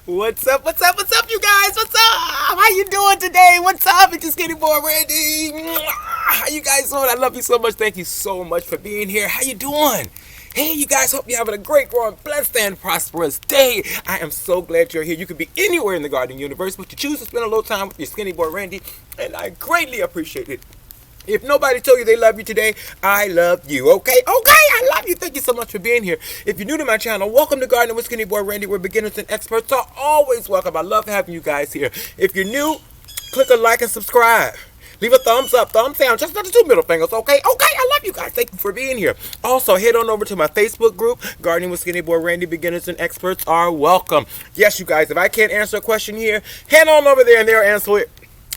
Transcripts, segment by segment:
What's up? What's up? What's up, you guys? What's up? How you doing today? What's up? It's your Skinny Boy Randy. How you guys doing? I love you so much. Thank you so much for being here. How you doing? Hey, you guys, hope you're having a great, growing, blessed, and prosperous day. I am so glad you're here. You could be anywhere in the gardening universe, but you choose to spend a little time with your Skinny Boy Randy, and I greatly appreciate it. If nobody told you they love you today, I love you, okay? Okay, I love you. Thank you so much for being here. If you're new to my channel, welcome to Gardening with Skinny Boy Randy, where beginners and experts are always welcome. I love having you guys here. If you're new, click a like and subscribe. Leave a thumbs up, thumbs down, just not the two middle fingers, okay? Okay, I love you guys. Thank you for being here. Also, head on over to my Facebook group, Gardening with Skinny Boy Randy, beginners and experts are welcome. Yes, you guys, if I can't answer a question here, head on over there and they'll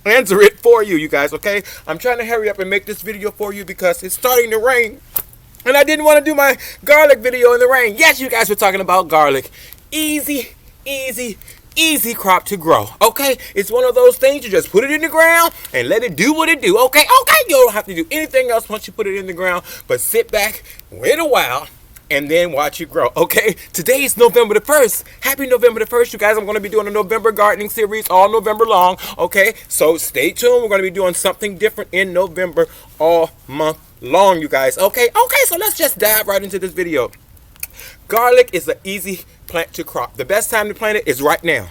answer it for you, you guys, okay? I'm trying to hurry up and make this video for you because it's starting to rain. And I didn't want to do my garlic video in the rain. Yes, you guys were talking about garlic. Easy crop to grow, okay? It's one of those things, you just put it in the ground and let it do what it do, okay? Okay, you don't have to do anything else once you put it in the ground, but sit back, wait a while, and then watch it grow, okay? Today is November the 1st. Happy November the 1st, you guys. I'm going to be doing a November gardening series all November long, okay? So stay tuned. We're going to be doing something different in November all month long, you guys, okay? Okay, so let's just dive right into this video. Garlic is an easy plant to crop. The best time to plant it is right now.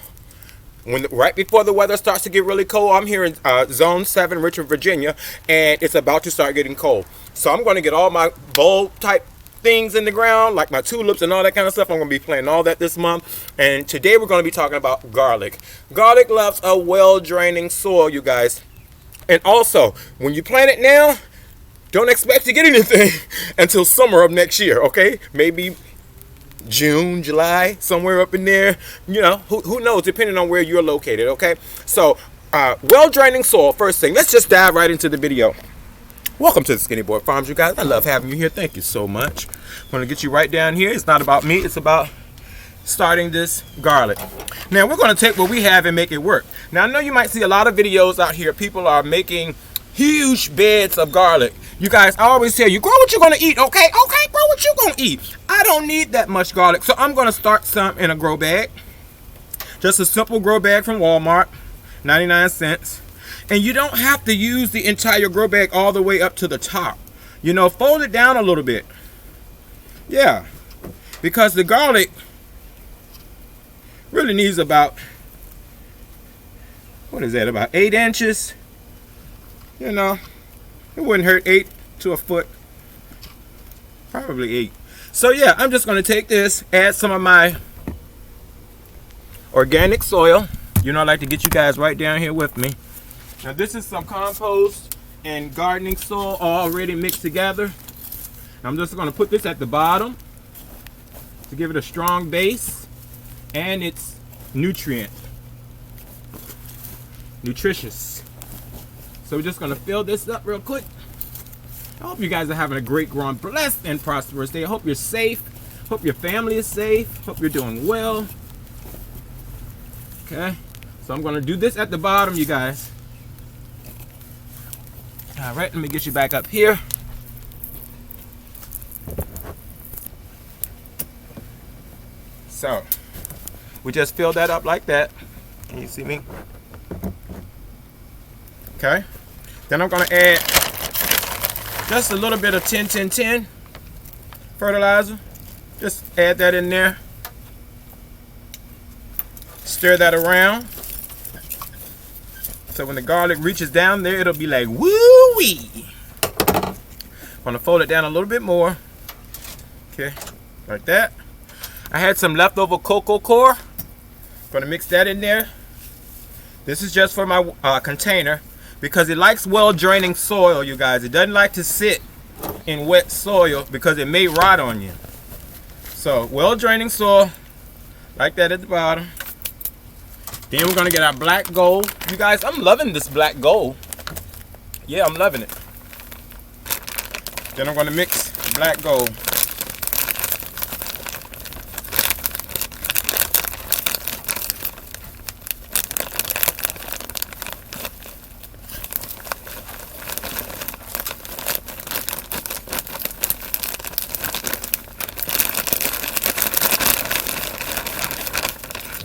Right before the weather starts to get really cold. I'm here in Zone 7, Richmond, Virginia, and it's about to start getting cold. So I'm going to get all my bulb type things in the ground, like my tulips and all that kind of stuff. I'm going to be planting all that this month. And today we're going to be talking about garlic. Garlic loves a well-draining soil, you guys. And also, when you plant it now, don't expect to get anything until summer of next year, okay? Maybe June, July, somewhere up in there. You know, who knows, depending on where you're located, okay? So, well-draining soil, first thing. Let's just dive right into the video. Welcome to the Skinny Boy Farms, you guys. I love having you here. Thank you so much. I'm going to get you right down here. It's not about me. It's about starting this garlic. Now, we're going to take what we have and make it work. Now, I know you might see a lot of videos out here. People are making huge beds of garlic. You guys, I always tell you, grow what you're going to eat, okay? Okay, grow what you're going to eat. I don't need that much garlic, so I'm going to start some in a grow bag. Just a simple grow bag from Walmart, 99 cents. And you don't have to use the entire grow bag all the way up to the top. You know, fold it down a little bit. Yeah, because the garlic really needs about, what is that, about 8 inches? You know, it wouldn't hurt 8 to a foot. Probably 8. So yeah, I'm just going to take this, add some of my organic soil. You know, I like to get you guys right down here with me. Now this is some compost and gardening soil already mixed together. I'm just going to put this at the bottom to give it a strong base, and it's nutritious. So we're just going to fill this up real quick. I hope you guys are having a great, growing, blessed, and prosperous day. I hope you're safe. Hope your family is safe. Hope you're doing well. Okay, so I'm going to do this at the bottom, you guys. All right, let me get you back up here. So, we just fill that up like that. Can you see me? Okay. Then I'm going to add just a little bit of 10-10-10 fertilizer. Just add that in there. Stir that around. So when the garlic reaches down there, it'll be like woo-wee. I'm going to fold it down a little bit more. Okay, like that. I had some leftover cocoa coir. Going to mix that in there. This is just for my container because it likes well-draining soil, you guys. It doesn't like to sit in wet soil because it may rot on you. So well-draining soil, like that at the bottom. Then we're going to get our black gold. You guys, I'm loving this black gold. Yeah, I'm loving it. Then I'm going to mix black gold.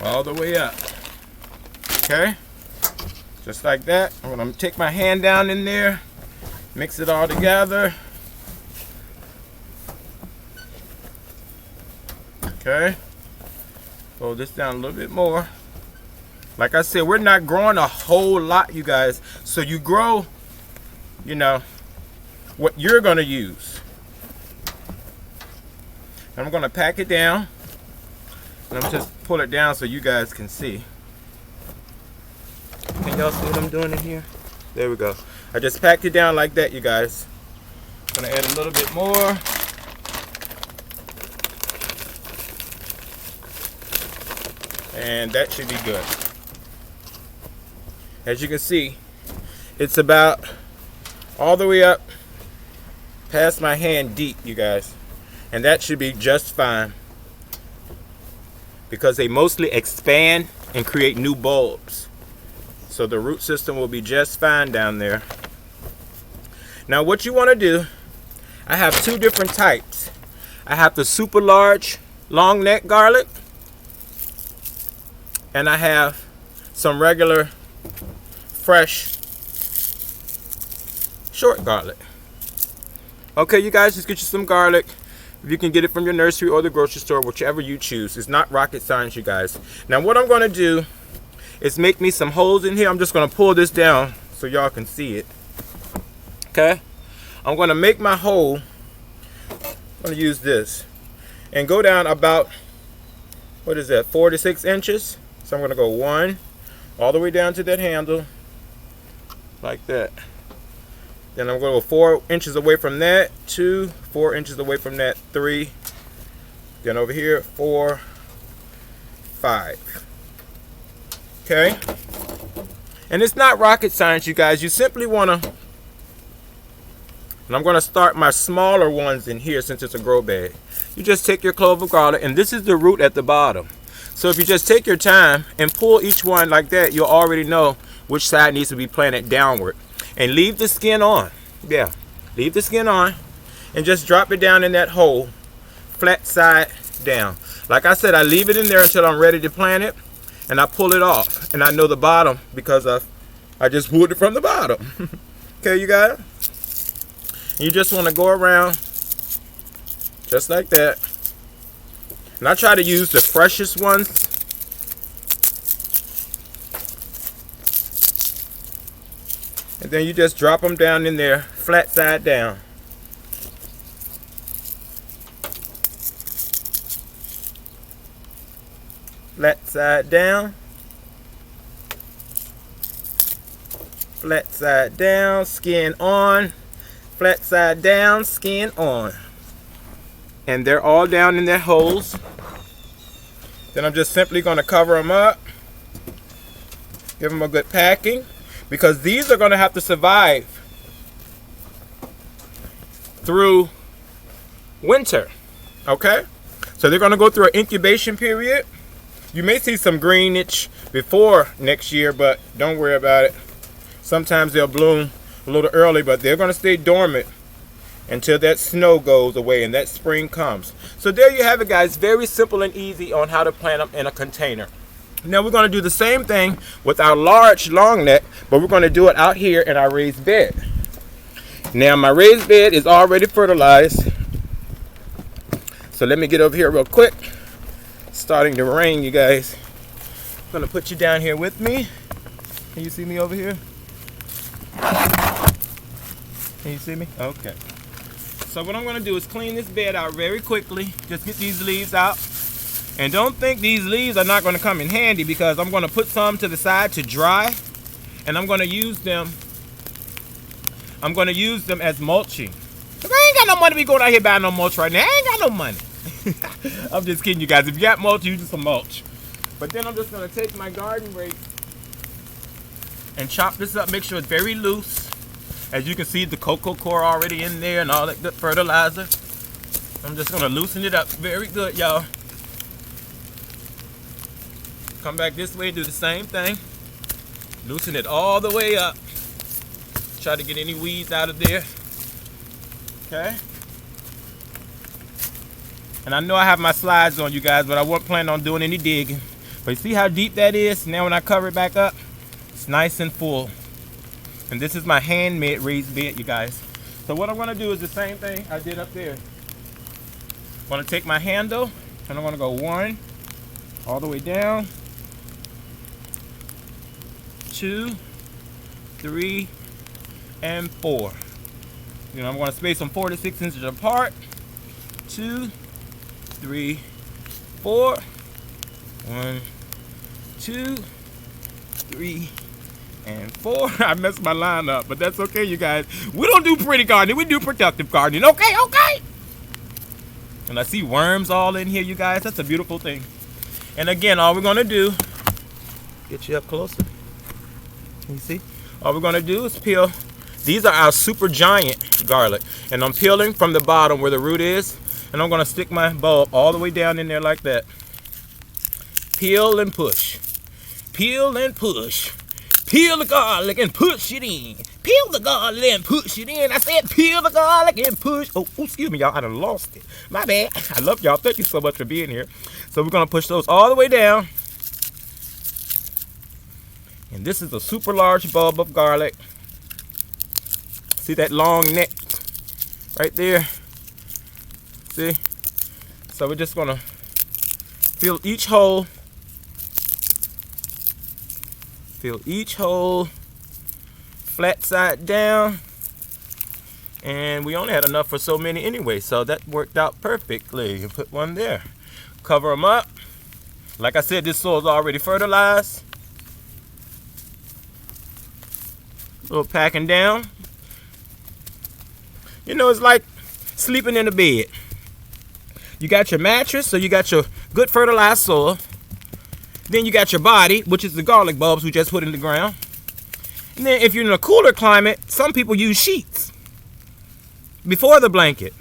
all the way up. Okay, just like that. I'm gonna take my hand down in there, mix it all together. Okay, pull this down a little bit more. Like I said, we're not growing a whole lot, you guys, so you grow, you know, what you're gonna use. And I'm gonna pack it down, and I'm just pull it down so you guys can see. Can y'all see what I'm doing in here? There we go. I just packed it down like that, you guys. I'm gonna add a little bit more. And that should be good. As you can see, it's about all the way up past my hand deep, you guys. And that should be just fine, because they mostly expand and create new bulbs. So the root system will be just fine down there. Now what you want to do, I have two different types. I have the super large long neck garlic, and I have some regular fresh short garlic. Okay, you guys, just get you some garlic. If you can get it from your nursery or the grocery store, whichever you choose. It's not rocket science, you guys. Now what I'm going to do is make me some holes in here. I'm just going to pull this down so y'all can see it. Okay, I'm going to make my hole. I'm going to use this and go down about, what is that, 4 to 6 inches. So I'm going to go 1 all the way down to that handle like that. Then I'm going to go 4 inches away from that, 2, 4 inches away from that, 3. Then over here, 4, 5. Okay? And it's not rocket science, you guys. You simply want to, and I'm going to start my smaller ones in here since it's a grow bag. You just take your clove of garlic, and this is the root at the bottom. So if you just take your time and pull each one like that, you'll already know which side needs to be planted downward. And leave the skin on. Yeah, leave the skin on and just drop it down in that hole, flat side down. Like I said, I leave it in there until I'm ready to plant it, and I pull it off. And I know the bottom because I just pulled it from the bottom. Okay, you guys? You just want to go around just like that. And I try to use the freshest ones. And then you just drop them down in there, flat side down. Flat side down. Flat side down, skin on. Flat side down, skin on. And they're all down in their holes. Then I'm just simply going to cover them up. Give them a good packing, because these are going to have to survive through winter. Okay? So they're going to go through an incubation period. You may see some greenage before next year, but don't worry about it. Sometimes they'll bloom a little early, but they're going to stay dormant until that snow goes away and that spring comes. So there you have it, guys. Very simple and easy on how to plant them in a container. Now we're going to do the same thing with our large long neck, but we're going to do it out here in our raised bed. Now my raised bed is already fertilized. So let me get over here real quick. It's starting to rain, you guys. I'm going to put you down here with me. Can you see me over here? Can you see me? Okay. So what I'm going to do is clean this bed out very quickly. Just get these leaves out. And don't think these leaves are not going to come in handy, because I'm going to put some to the side to dry. And I'm going to use them. I'm going to use them as mulching. I ain't got no money to be going out here buying no mulch right now. I ain't got no money. I'm just kidding, you guys. If you got mulch, use some mulch. But then I'm just going to take my garden rake and chop this up. Make sure it's very loose. As you can see, the cocoa coir already in there and all that good fertilizer. I'm just going to loosen it up very good, y'all. Come back this way, do the same thing. Loosen it all the way up. Try to get any weeds out of there. Okay. And I know I have my slides on, you guys, but I wasn't planning on doing any digging. But you see how deep that is? Now when I cover it back up, it's nice and full. And this is my handmade raised bed, you guys. So what I'm gonna do is the same thing I did up there. I'm gonna take my handle and I'm gonna go 1 all the way down, 2, 3, and 4. You know, I'm gonna space them 4 to 6 inches apart. 2, 3, 4. 1, 2, 3, and 4. I messed my line up, but that's okay, you guys. We don't do pretty gardening, we do productive gardening. Okay, okay. And I see worms all in here, you guys. That's a beautiful thing. And again, all we're gonna do, get you up closer. You see? All we're gonna do is peel. These are our super giant garlic. And I'm peeling from the bottom where the root is. And I'm gonna stick my bulb all the way down in there like that. Peel and push. Peel and push. Peel the garlic and push it in. Peel the garlic and push it in. I said peel the garlic and push. Oh, excuse me, y'all. I done lost it. My bad. I love y'all. Thank you so much for being here. So we're going to push those all the way down. And this is a super large bulb of garlic. See that long neck right there? See? So we're just going to fill each hole. Fill each hole flat side down. And we only had enough for so many anyway, so that worked out perfectly. You put one there. Cover them up. Like I said, this soil is already fertilized. A little packing down. You know, it's like sleeping in a bed. You got your mattress, so you got your good fertilized soil. Then you got your body, which is the garlic bulbs we just put in the ground. And then if you're in a cooler climate, some people use sheets before the blanket.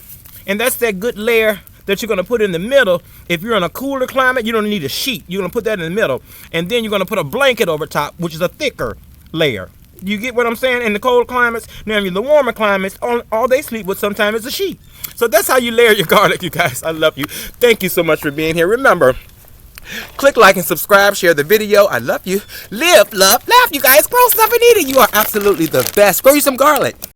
And that's that good layer that you're going to put in the middle. If you're in a cooler climate, you don't need a sheet. You're going to put that in the middle. And then you're going to put a blanket over top, which is a thicker layer. You get what I'm saying? In the cold climates. Now in the warmer climates, all they sleep with sometimes is a sheet. So that's how you layer your garlic, you guys. I love you. Thank you so much for being here. Remember, click like and subscribe, share the video. I love you. Live, love, laugh, you guys. Grow stuff and eat it. You are absolutely the best. Grow you some garlic.